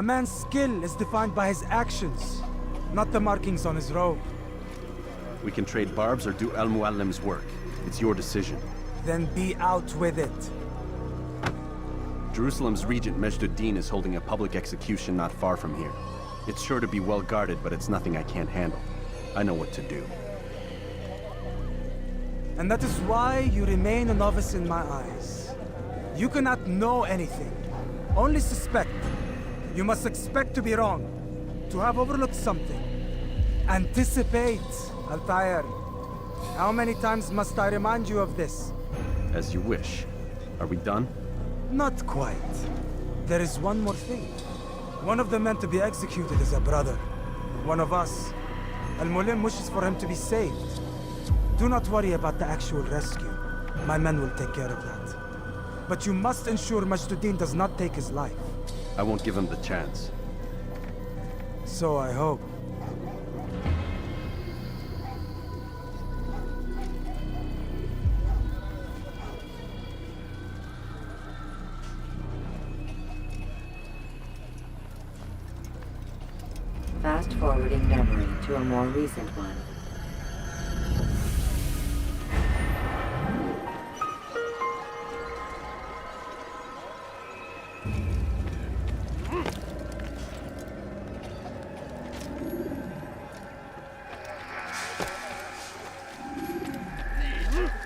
A man's skill is defined by his actions, not the markings on his robe. We can trade barbs or do Al-Muallim's work. It's your decision. Then be out with it. Jerusalem's regent Majd-ud-Din is holding a public execution not far from here. It's sure to be well guarded, but it's nothing I can't handle. I know what to do. And that is why you remain a novice in my eyes. You cannot know anything, only suspect. You must expect to be wrong, to have overlooked something. Anticipate, Altaïr. How many times must I remind you of this? As you wish. Are we done? Not quite. There is one more thing. One of the men to be executed is a brother. One of us. Al-Muallim wishes for him to be saved. Do not worry about the actual rescue. My men will take care of that. But you must ensure Majd-ud-Din does not take his life. I won't give him the chance. So I hope. Fast-forwarding memory to a more recent one.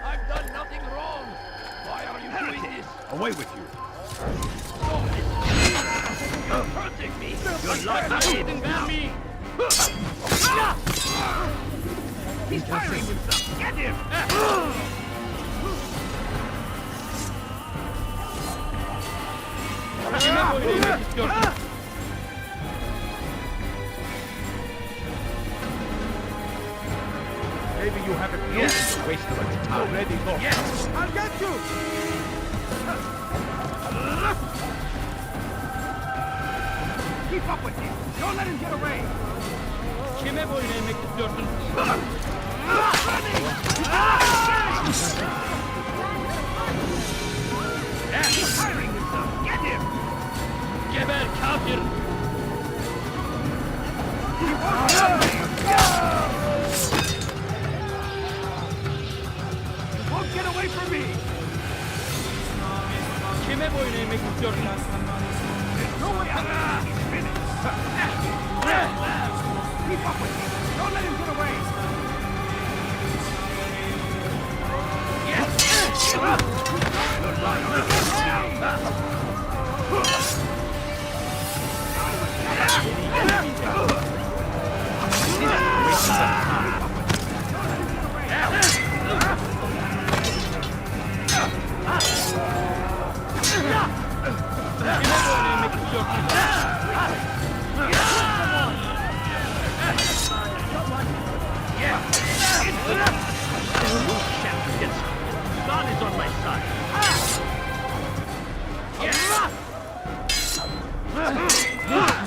I've done nothing wrong. Why are you doing this? Away with you! You're hurting me. You're not even at me. He's firing himself. Get him. Kime oynaymak istiyorsun? Maybe you haven't noticed the waste of a time. Already lost. Yes. I'll get you! Keep up with him. Don't let him get away. Kime boyun eğmek istiyorsun? He's firing himself. Get him. Geber kafir. You won't get away from me. Kime boyun eğmek istiyorsun? No way out. He's finished. Keep up with him. Don't let him get away. Yes. Give up. God is on my side.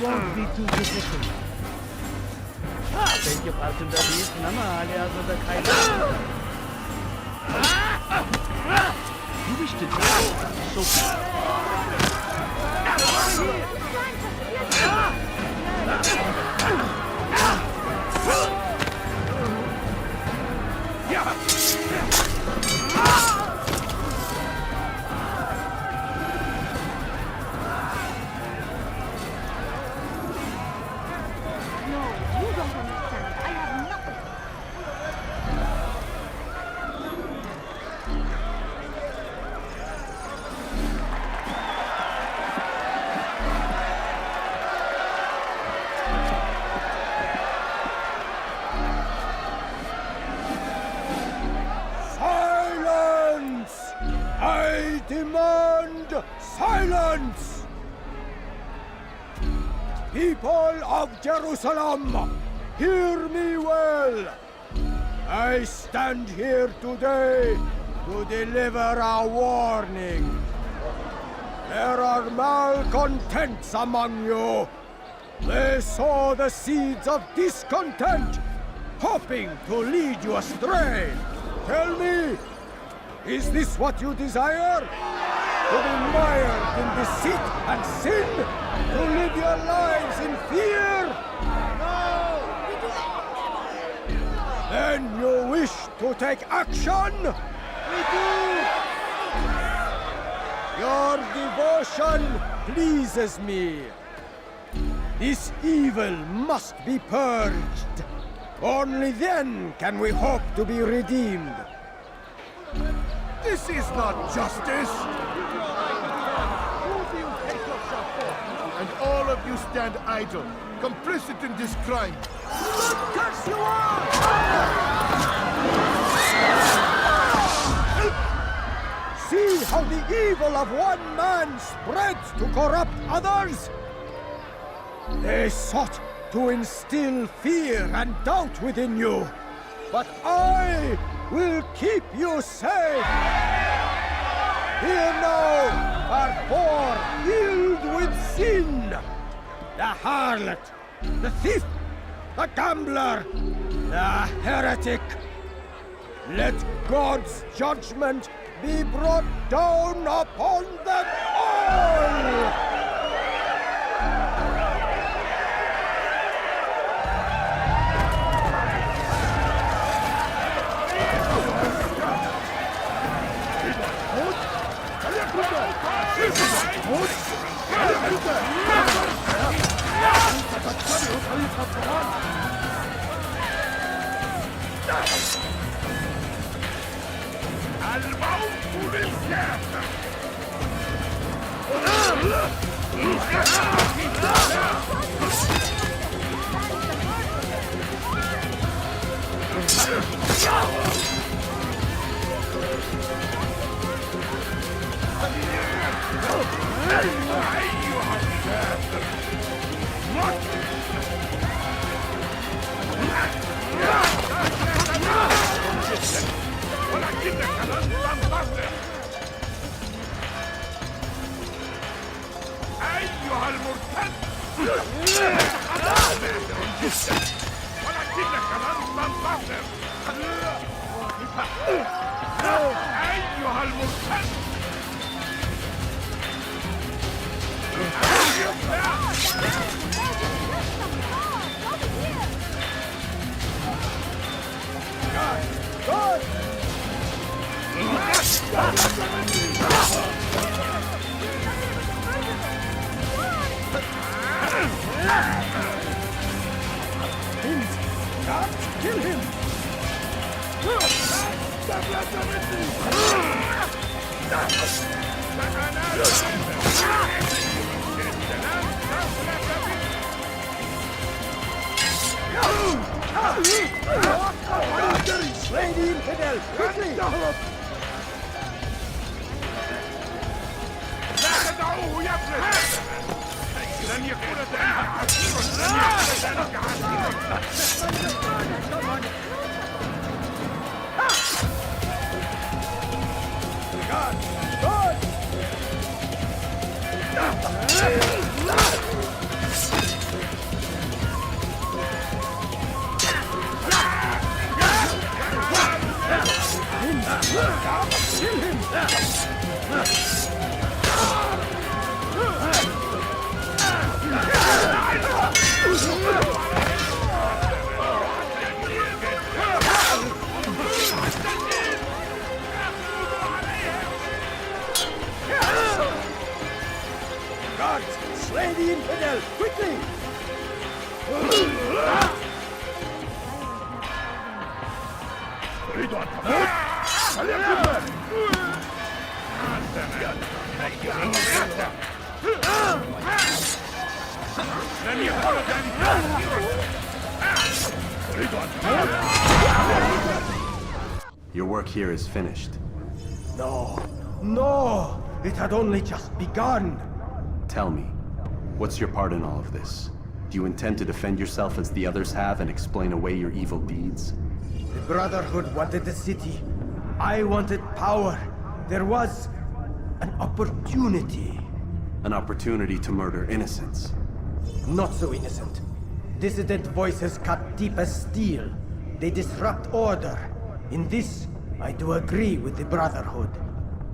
Won't be too difficult. Belki farkında değilsin ama hali hazırda kaybettin. You wish to die, so demand silence! People of Jerusalem, hear me well. I stand here today to deliver a warning. There are malcontents among you. They sow the seeds of discontent, hoping to lead you astray. Tell me, is this what you desire? to be mired in deceit and sin? To live your lives in fear? No! Then you wish to take action? We do! Your devotion pleases me. This evil must be purged. Only then can we hope to be redeemed. This is not justice! And all of you stand idle, complicit in this crime. Curse you all! See how the evil of one man spreads to corrupt others? They sought to instill fear and doubt within you, but I will keep you safe. Here now are four filled with sin. The harlot, the thief, the gambler, the heretic. Let God's judgment be brought down upon them all! Kill him! Slay the infidel! Quickly! Slay the infidel! Quickly! Your work here is finished. No, no! It had only just begun! Tell me, what's your part in all of this? Do you intend to defend yourself as the others have and explain away your evil deeds? The Brotherhood wanted the city. I wanted power. There was an opportunity. An opportunity to murder innocents. Not so innocent. Dissident voices cut deep as steel. They disrupt order. In this, I do agree with the Brotherhood.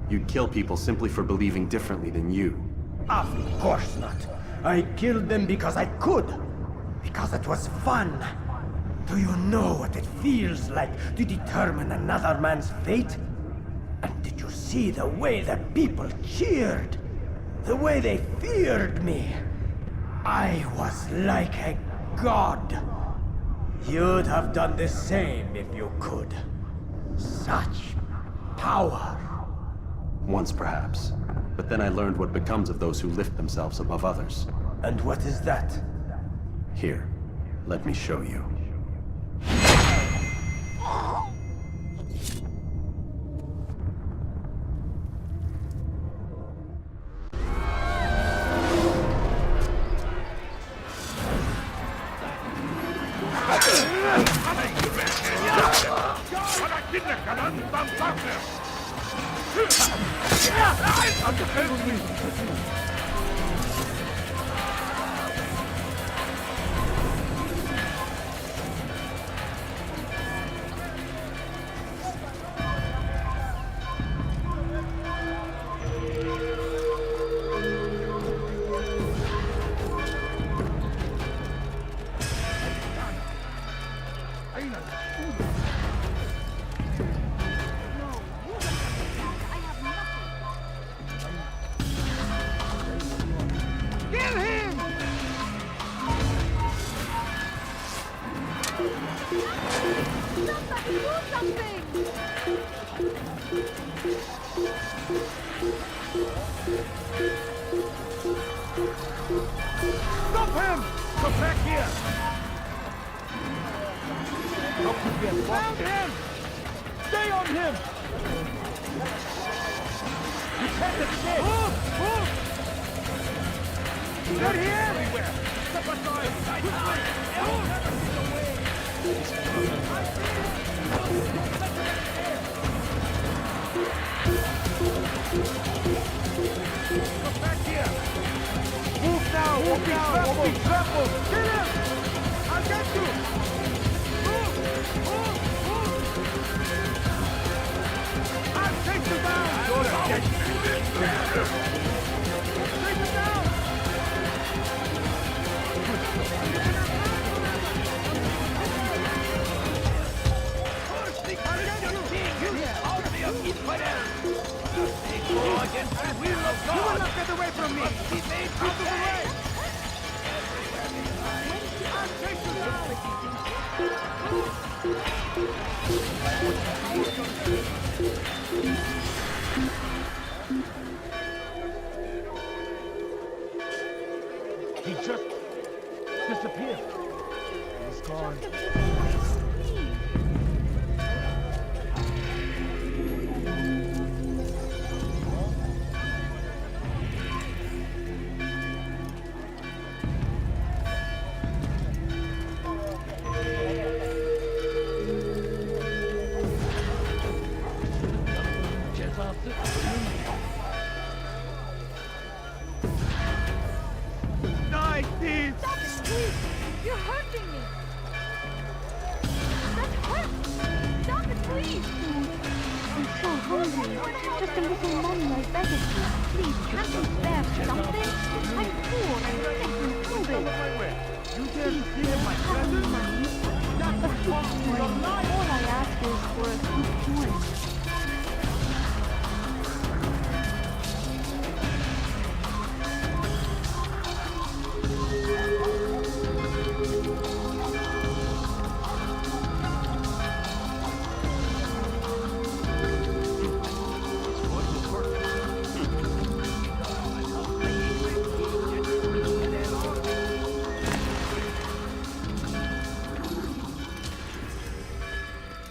You'd kill people simply for believing differently than you. Of course not. I killed them because I could. Because it was fun. Do you know what it feels like to determine another man's fate? And did you see the way the people cheered? The way they feared me? I was like a god. You'd have done the same if you could. Such power. Once, perhaps. But then I learned what becomes of those who lift themselves above others. And what is that? Here, let me show you. Stop him! Come back here! Found him! Stay on him! You can't escape! Move! Move! They're here! Everywhere! Step aside! Quickly! Come back here! Move now! Move now! Be careful! Kill him! I'll get you! Move! Move! Move! I'll take you down! Take you down! You will not get away from me! Out of the way! I'll take you down! He just disappeared. He's gone. Die, thief! Stop it, please! You're hurting me! That hurts! Stop it, please! I'm so hungry. Just a little money, I beg of you. Please, can't you spare something? I'm poor and sick and hungry. You dare to steal my present? That's But please, all I ask is for a few coins.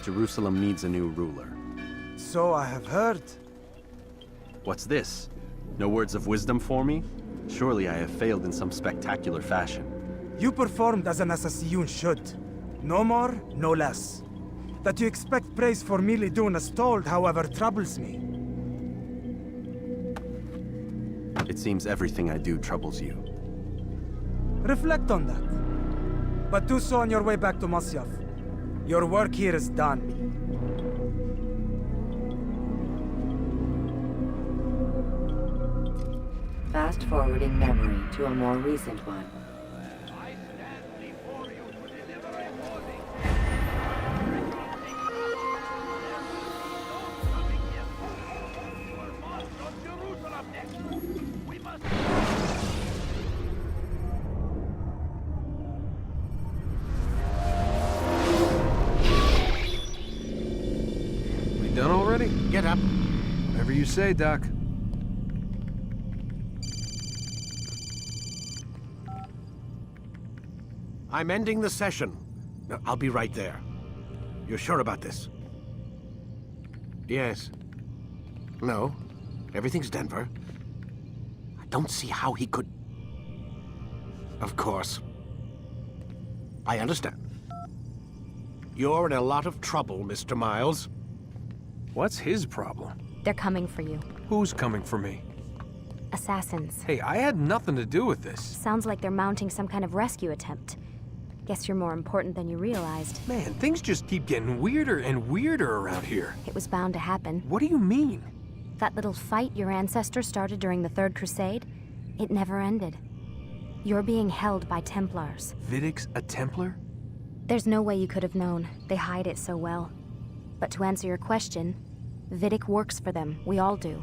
Jerusalem needs a new ruler. So I have heard. What's this? No words of wisdom for me? Surely I have failed in some spectacular fashion. You performed as an assassin should. No more, no less. That you expect praise for merely doing as told, however, troubles me. It seems everything I do troubles you. Reflect on that. But do so on your way back to Masyaf. Your work here is done. Fast forwarding memory to a more recent one. We done already? Get up. Whatever you say, Doc. I'm ending the session. I'll be right there. You're sure about this? Yes. No. Everything's Denver. I don't see how he could... Of course. I understand. You're in a lot of trouble, Mr. Miles. What's his problem? They're coming for you. Who's coming for me? Assassins. Hey, I had nothing to do with this. Sounds like they're mounting some kind of rescue attempt. Guess you're more important than you realized. Man, things just keep getting weirder and weirder around here. It was bound to happen. What do you mean? That little fight your ancestors started during the Third Crusade, it never ended. You're being held by Templars. Vidic's a Templar? There's no way you could have known. They hide it so well. But to answer your question, Vidic works for them. We all do.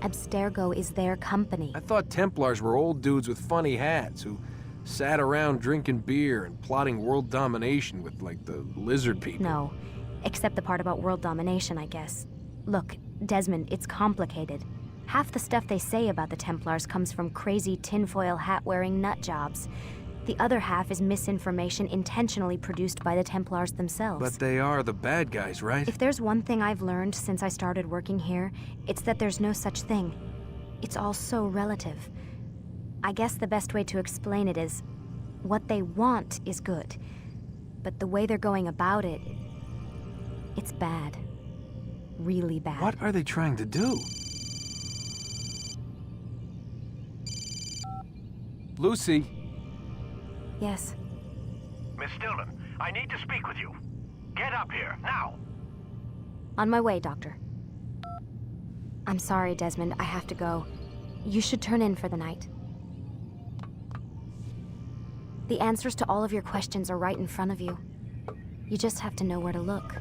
Abstergo is their company. I thought Templars were old dudes with funny hats who sat around drinking beer and plotting world domination with, like, the lizard people. No, except the part about world domination, I guess. Look, Desmond, it's complicated. Half the stuff they say about the Templars comes from crazy tinfoil hat-wearing nut jobs. The other half is misinformation intentionally produced by the Templars themselves. But they are the bad guys, right? If there's one thing I've learned since I started working here, it's that there's no such thing. It's all so relative. I guess the best way to explain it is, what they want is good. But the way they're going about it, it's bad. Really bad. What are they trying to do? Lucy. Yes. Miss Stillman, I need to speak with you. Get up here, now! On my way, Doctor. I'm sorry, Desmond. I have to go. You should turn in for the night. The answers to all of your questions are right in front of you. You just have to know where to look.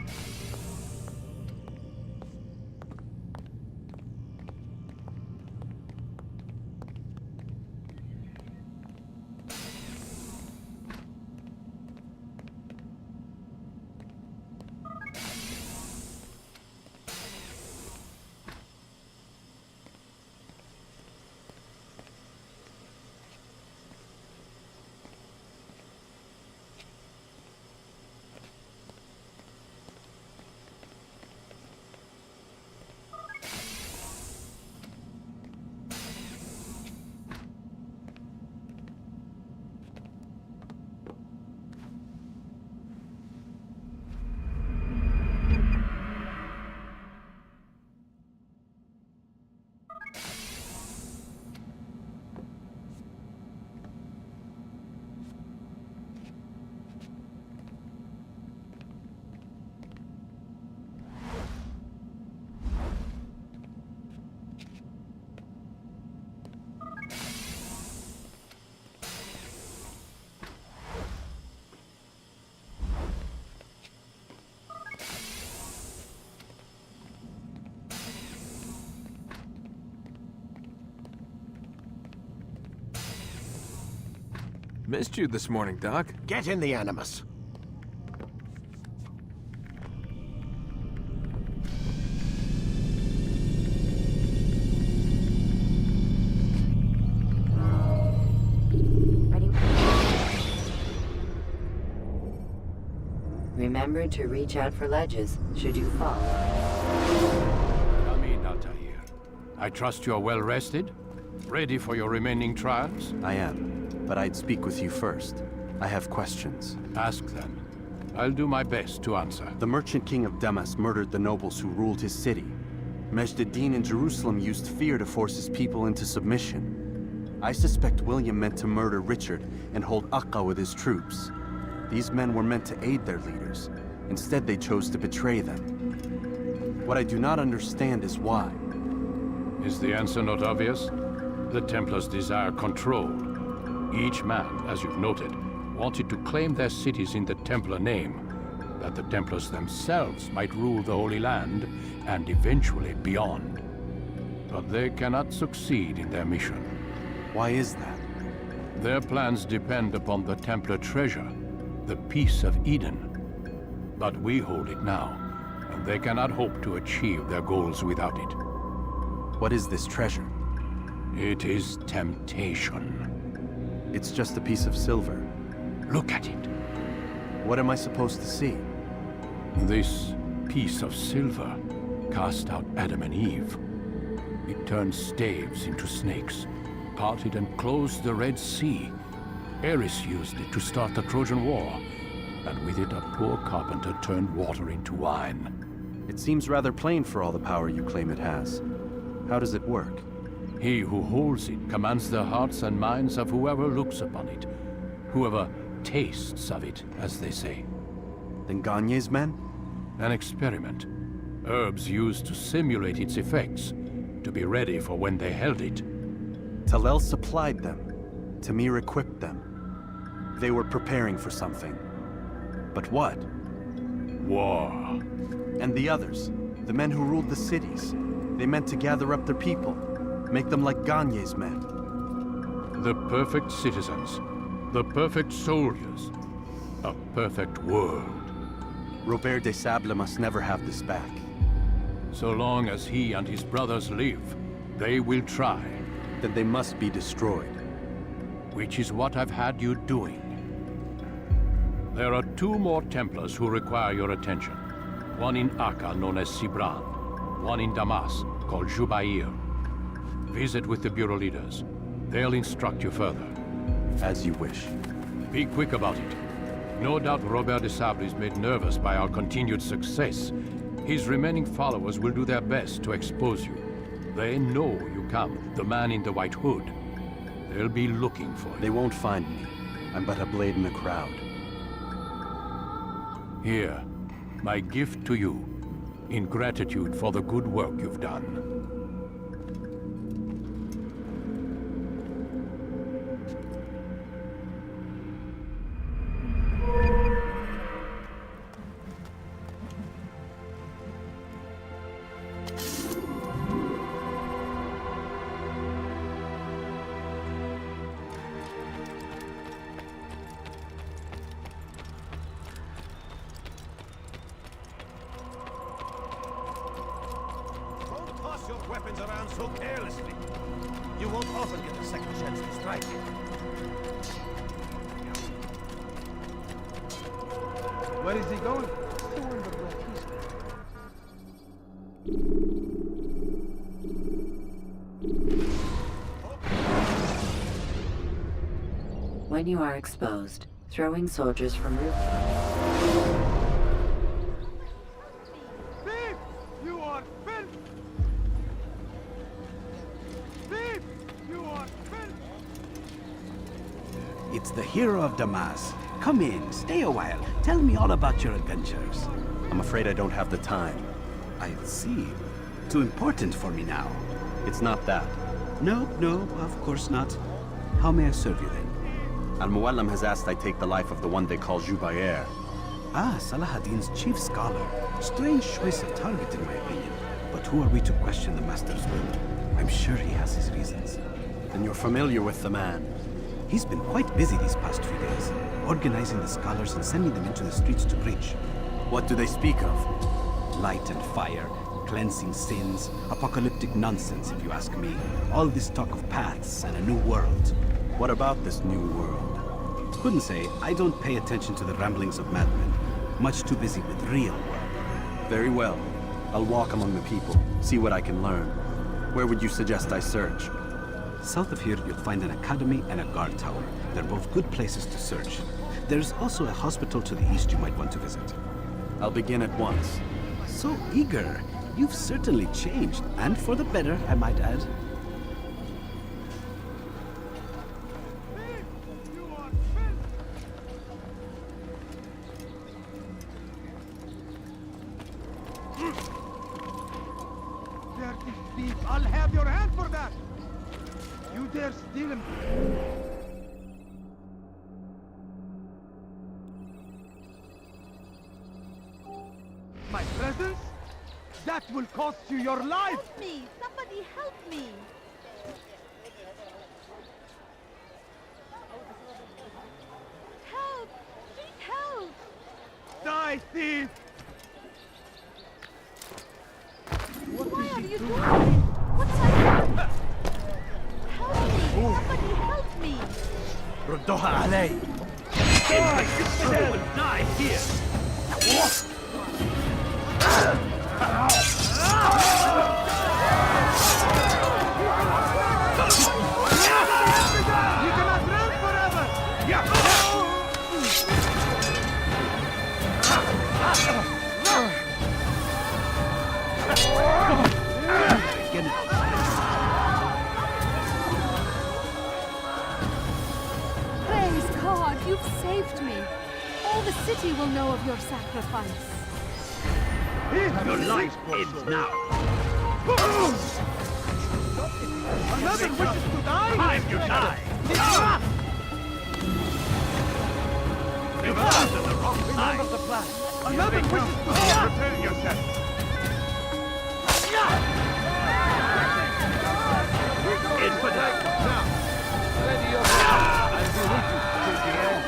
Missed you this morning, Doc. Get in the Animus. Ready? Remember to reach out for ledges should you fall. Come in, Altaïr. I trust you're well rested? Ready for your remaining trials? I am. But I'd speak with you first. I have questions. Ask them. I'll do my best to answer. The merchant king of Damas murdered the nobles who ruled his city. Majd ad-Din in Jerusalem used fear to force his people into submission. I suspect William meant to murder Richard and hold Aqqa with his troops. These men were meant to aid their leaders. Instead, they chose to betray them. What I do not understand is why. Is the answer not obvious? The Templars desire control. Each man, as you've noted, wanted to claim their cities in the Templar name, that the Templars themselves might rule the Holy Land and eventually beyond. But they cannot succeed in their mission. Why is that? Their plans depend upon the Templar treasure, the Peace of Eden. But we hold it now, and they cannot hope to achieve their goals without it. What is this treasure? It is temptation. It's just a piece of silver. Look at it. What am I supposed to see? This piece of silver cast out Adam and Eve. It turned staves into snakes, parted and closed the Red Sea. Ares used it to start the Trojan War, and with it a poor carpenter turned water into wine. It seems rather plain for all the power you claim it has. How does it work? He who holds it commands the hearts and minds of whoever looks upon it, whoever tastes of it, as they say. Then Gagne's men? An experiment. Herbs used to simulate its effects, to be ready for when they held it. Talel supplied them. Tamir equipped them. They were preparing for something. But what? War. And the others, the men who ruled the cities, they meant to gather up their people, make them like Gagne's men. The perfect citizens, the perfect soldiers, a perfect world. Robert des Sables must never have this back. So long as he and his brothers live, they will try. Then they must be destroyed. Which is what I've had you doing. There are 2 more Templars who require your attention. One in Akka, known as Sibran. One in Damas, called Jubair. Visit with the Bureau leaders. They'll instruct you further. As you wish. Be quick about it. No doubt Robert des Sables is made nervous by our continued success. His remaining followers will do their best to expose you. They know you come, the man in the white hood. They'll be looking for you. They won't find me. I'm but a blade in the crowd. Here, my gift to you, in gratitude for the good work you've done. Your weapons around so carelessly. You won't often get a second chance to strike. Where is he going? When you are exposed, throwing soldiers from roof. Thief! You are filth! Thief! You are filth! It's the hero of Damas. Come in, stay a while. Tell me all about your adventures. I'm afraid I don't have the time. I see. Too important for me now. It's not that. No, of course not. How may I serve you then? Al-Muallim has asked I take the life of the one they call Jubair. Ah, Salahadin's chief scholar. Strange choice of target in my opinion. But who are we to question the master's will? I'm sure he has his reasons. Then you're familiar with the man. He's been quite busy these past few days, organizing the scholars and sending them into the streets to preach. What do they speak of? Light and fire, cleansing sins, apocalyptic nonsense if you ask me. All this talk of paths and a new world. What about this new world? Couldn't say. I don't pay attention to the ramblings of madmen. Much too busy with real work. Very well. I'll walk among the people, see what I can learn. Where would you suggest I search? South of here, you'll find an academy and a guard tower. They're both good places to search. There's also a hospital to the east you might want to visit. I'll begin at once. So eager. You've certainly changed, and for the better, I might add. Dirty thief! I'll have your hand for that! You you dare steal him? My presence? That will cost you your life! Help me! Somebody help me! Help! Please help! Die, thief! Why are you doing this? What's happening? Help me! Somebody help me! ردوها علي. Die here! You cannot run forever! Praise God, you've saved me. All the city will know of your sacrifice. Your life ends now. Another wishes to die? Time to die. You've gone to the wrong side. Remember the plan. Another wishes to die? Prepare yourself. In for that. Ready your I'll be with you till the end.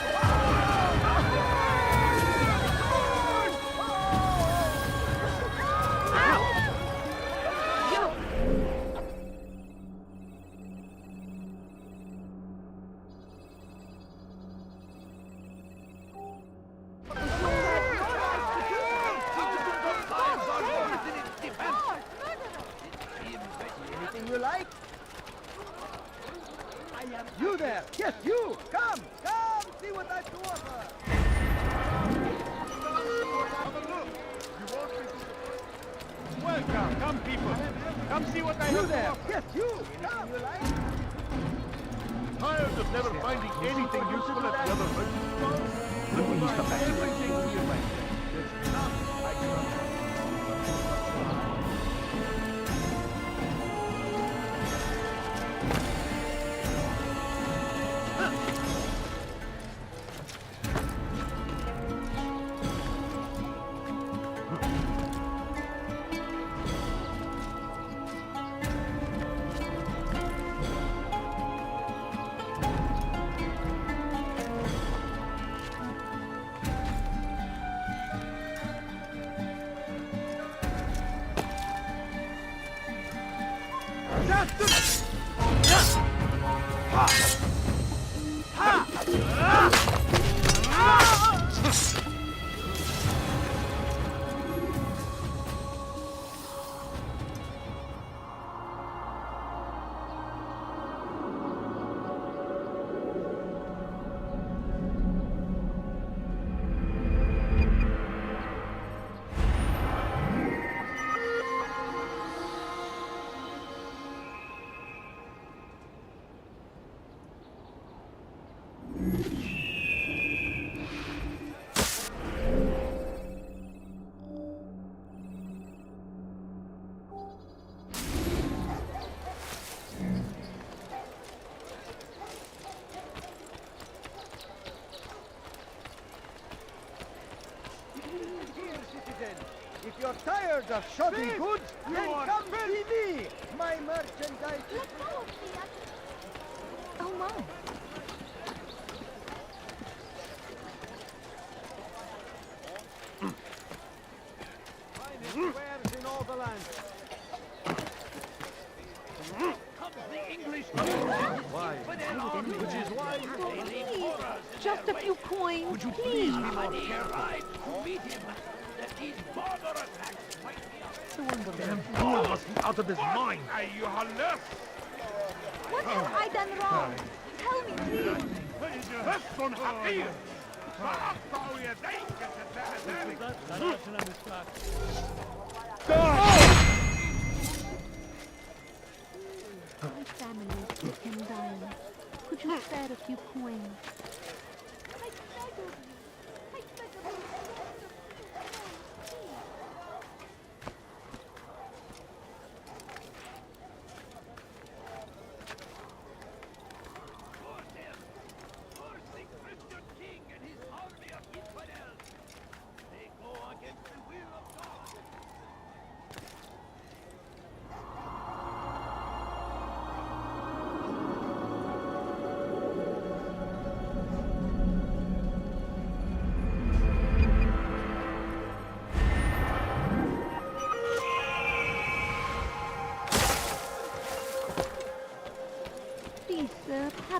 Anything you like? You there! Yes, you! Come! Come! See what I've to offer! Welcome. Come, people. Come see what I have You to there! offer. Yes, you! Come! You like? Tired of never finding anything useful at the other end. When will he come back to work? Everything to your mind. There's none I cannot. If you're tired of shopping goods, then come see me! My merchandise is... Let go of me! Oh my! Finest wares in all the land. The English Why? which is why they leave Please! Just a few coins, Would you please! be more careful to meet him? That these border attacks might be Damn fool must be out of his mind! What have I done wrong? Tell me, please! My family is sick and dying. Could you spare a few coins? I beg of you. I beg of you.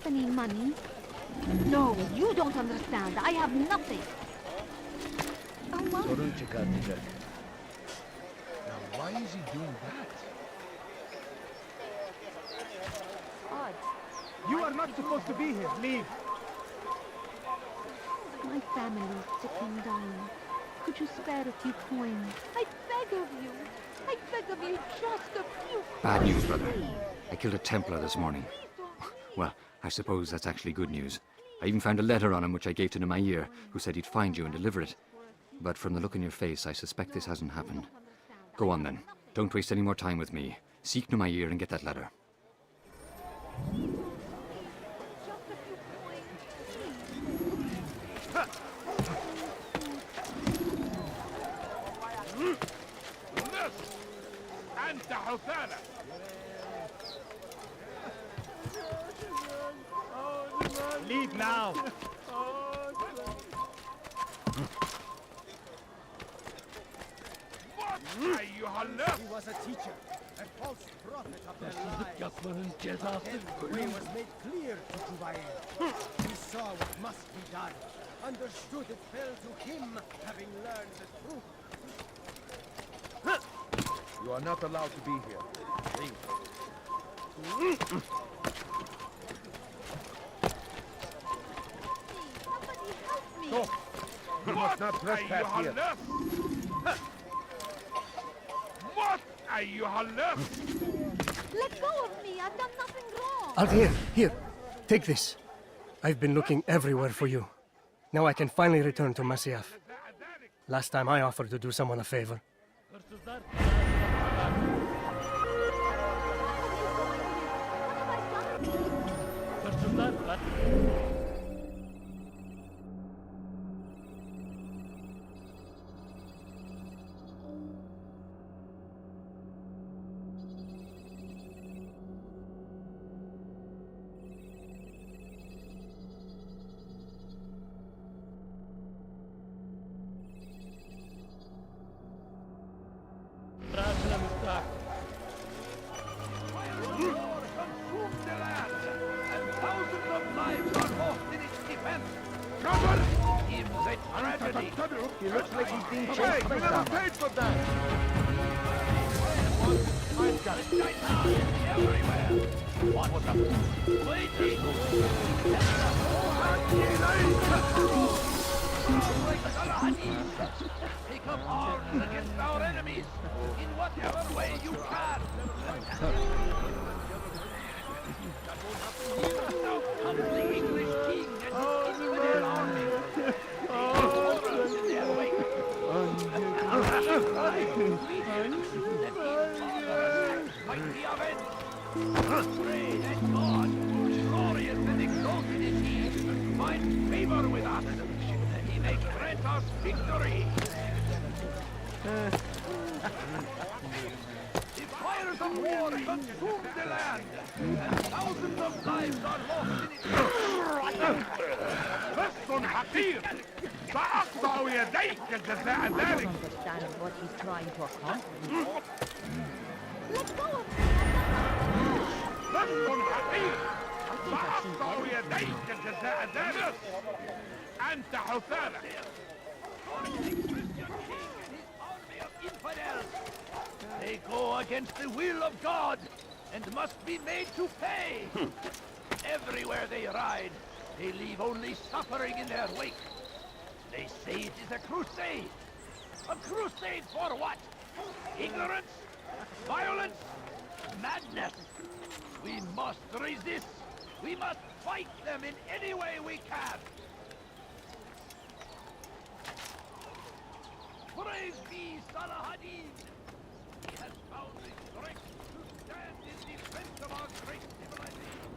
any money. No, you don't understand. I have nothing. Sorun çıkartacak. Now, why is he doing that? Odd. You are not supposed to be here. Leave. My family's sick and dying. Could you spare a few coins? I beg of you. I beg of you, just a few coins. Bad news, brother. I killed a Templar this morning. Well, I suppose that's actually good news. I even found a letter on him which I gave to Olmayı, who said he'd find you and deliver it. But from the look in your face, I suspect this hasn't happened. Go on then. Don't waste any more time with me. Seek Olmayı and get that letter. أنت حثالة. Leave now. أيها اللص. He was a teacher, a false prophet of the lie. Every was made clear to Jubair. He saw what must be done, understood it fell to him, having learned the truth. You are not allowed to be here. Leave. Somebody help me. Go. You must not trespass here. What? أيها اللص. Let go of me. I've done nothing wrong. Altaïr, here. Take this. I've been looking everywhere for you. Now I can finally return to Masyaf. Last time I offered to do someone a favor. He looks like he's being chased by someone. Paid for that. I've got it. Everywhere. What was up? Waiting. Take up arms against our enemies in whatever way you can. Now comes the English king and his infidel army. Pray that God, glorious and exalted is He, find favor with us, that He may grant us victory. The fires of war consume the land, and thousands of lives are lost in its لص حقير. سأقطع يديك جزاء ذلك. Understand what he's trying to accomplish. Let go of me. لص حقير. سأقطع يديك جزاء ذلك. أنت حثالة. They go against the will of God and must be made to pay. Everywhere they ride, they leave only suffering in their wake. They say it is a crusade. A crusade for what? Ignorance? Violence? Madness? We must resist. We must fight them in any way we can. Praise be Salahadin! He has found the strength to stand in defense of our great civilization.